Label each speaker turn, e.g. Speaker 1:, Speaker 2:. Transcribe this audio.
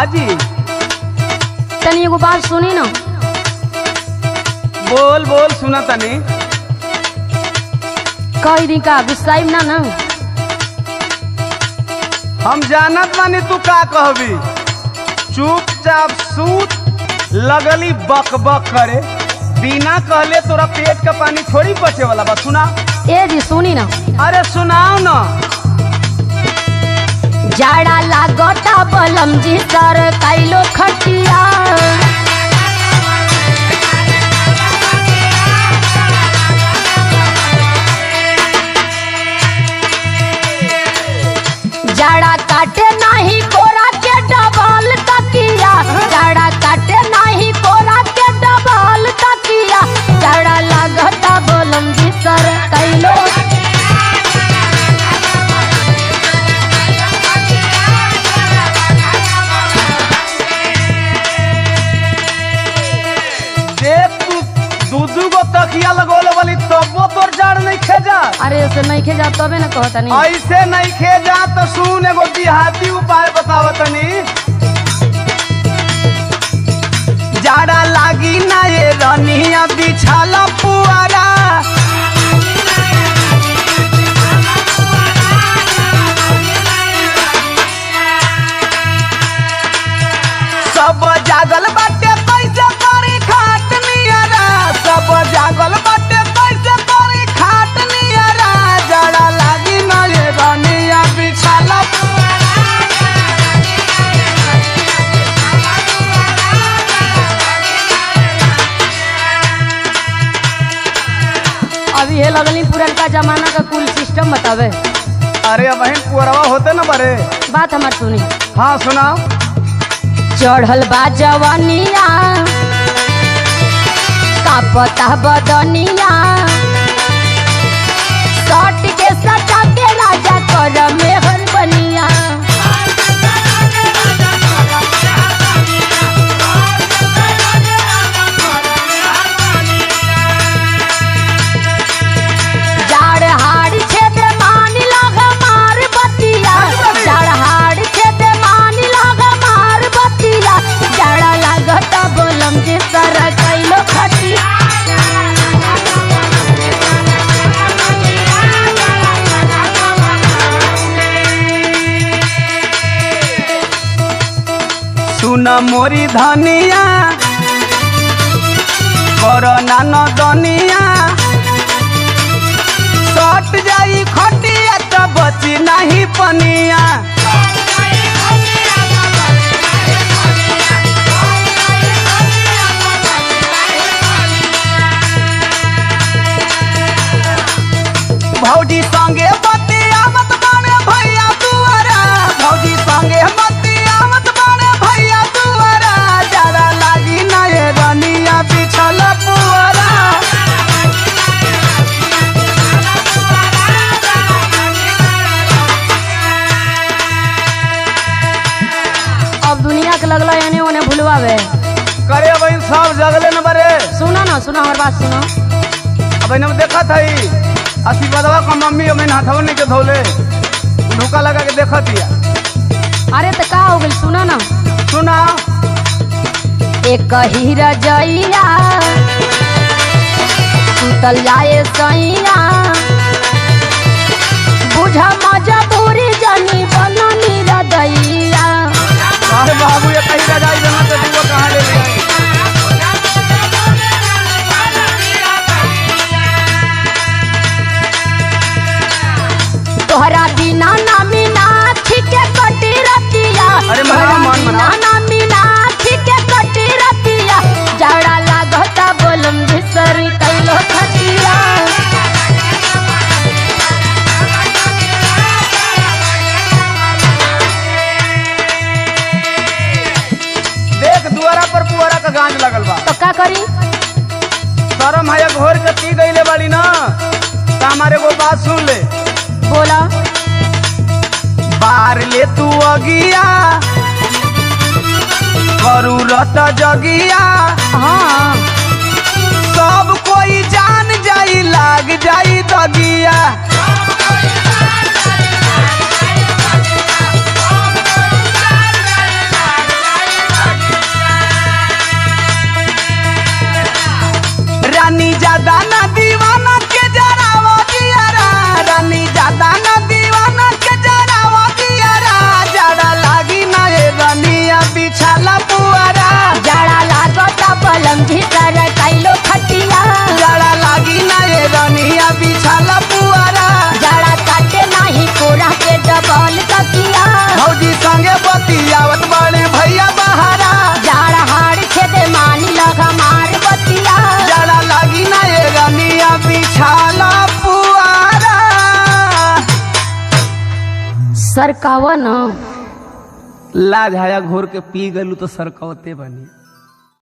Speaker 1: हाँ जी।
Speaker 2: तनी एगो बात सुनी ना।
Speaker 1: बोल बोल सुना तनी।
Speaker 2: कह दी का गुस्साई ना ना।
Speaker 1: हम जानत मानी तू का कहबी। चुपचाप सूत लगली बक बक करे, बिना कहले तोरा पेट का पानी थोड़ी बचे वाला बा। सुना
Speaker 2: ए जी सुनी ना।
Speaker 1: अरे सुनाओ ना।
Speaker 2: जाड़ा लागता बलम जी सर कैलो खटिया, जाड़ा काटे नहीं कोरा के डबल तकिया, जाड़ा काटे नहीं कोरा के डबल तकिया, जाड़ा लागता बलम जी सर कैलो।
Speaker 1: तकिया लगोले वाली तबो तोर जाड़ नहीं खेजा।
Speaker 2: अरे ऐसे नहीं खेजा तबे ना कहता नहीं।
Speaker 1: ऐसे नहीं खेजा तो सुन एगो देहाती उपाय बतावतनी। जाड़ा लागी ना ये रनिया बिछाला पुआरा, सब जागल बाटे कैसे करी खाट नियरा, सब जागल बाटे कैसे करी खाट नियरा, जाड़ा लागी ना ये रनिया बिछाला।
Speaker 2: अभी ये लगनी पुरनका जमाना का कुल सिस्टम बतावे।
Speaker 1: अरे अब बहन पुअरवा होते ना बरे।
Speaker 2: बात हमार सुनी।
Speaker 1: हाँ सुनाओ।
Speaker 2: चढ़ल बा जवानिया का पता बदनिया, सट के सटा के राजा कर मेहर बनिया, जाड़ हाड़ छेद मान लग मार बतिया, जाड़ हाड़ छेद मान लग मार बतिया, जाड़ा लागता बोलम जे सर कैलो खटिया।
Speaker 1: सुना मोरी धनिया कोरोना न दनिया, सट जाई खटिया तो बची नहीं पनिया। भौजी संगे बतियावत बाने भैया दुआरा, भौजी संगे बतियावत बाने भैया दुआरा, जाड़ा लागी ना ये रनिया बिछल पुअरा।
Speaker 2: अब दुनिया के लगला एने ओने भूलवावे।
Speaker 1: करे भाई सब जगले न बरे।
Speaker 2: सुना ना, सुना हमार बात सुनो।
Speaker 1: अब इन्हें देखा था आशीर्वादवा का मम्मी हमें हाथों नहीं के धोले धोखा लगा के देखा दिया।
Speaker 2: अरे तो का हो गई सुना ना।
Speaker 1: सुना।
Speaker 2: एक ही रजैया सुतल जाए सैया, बुझा मजबूरी जनी बननी रदैया।
Speaker 1: अरे बाबू ये कहीं रजाई देना तो वो कहाँ ले गए।
Speaker 2: तोहरा बिना ना मीना ठीके कटी रतिया,
Speaker 1: अरे मेरा मन मना
Speaker 2: ना मीना ठीके कटी रतिया, जाड़ा लागता बोलम भिसरी कैलो खटिया।
Speaker 1: देख दुआरा पर पुआरा का गांज लगल बा
Speaker 2: तो का करी।
Speaker 1: शरम है घोर के पी गईले बाड़ी ना तो हमारे को बात सुन ले।
Speaker 2: बोला।
Speaker 1: बार ले तू अगिया करू रत जगिया,
Speaker 2: हाँ
Speaker 1: सब कोई जान जाई लाग जाई दगिया। बिछाला पुआरा
Speaker 2: जाड़ा लागता बलम जी सर कैलो खटिया
Speaker 1: जाड़ा लागी ना ये रनिया बिछाला पुआरा
Speaker 2: जाड़ा काटे नाही कोरा के डबल तकिया
Speaker 1: भौजी संगे बतियावत बड़े भैया बहारा
Speaker 2: जाड़ा हाड़ छेदे मानी लगा मार बतिया
Speaker 1: जाड़ा लागी ना ये रनिया बिछाला पुआरा
Speaker 2: सरकावा न
Speaker 1: लाज हाया घोर के पी गलू तो सरकवते बनी।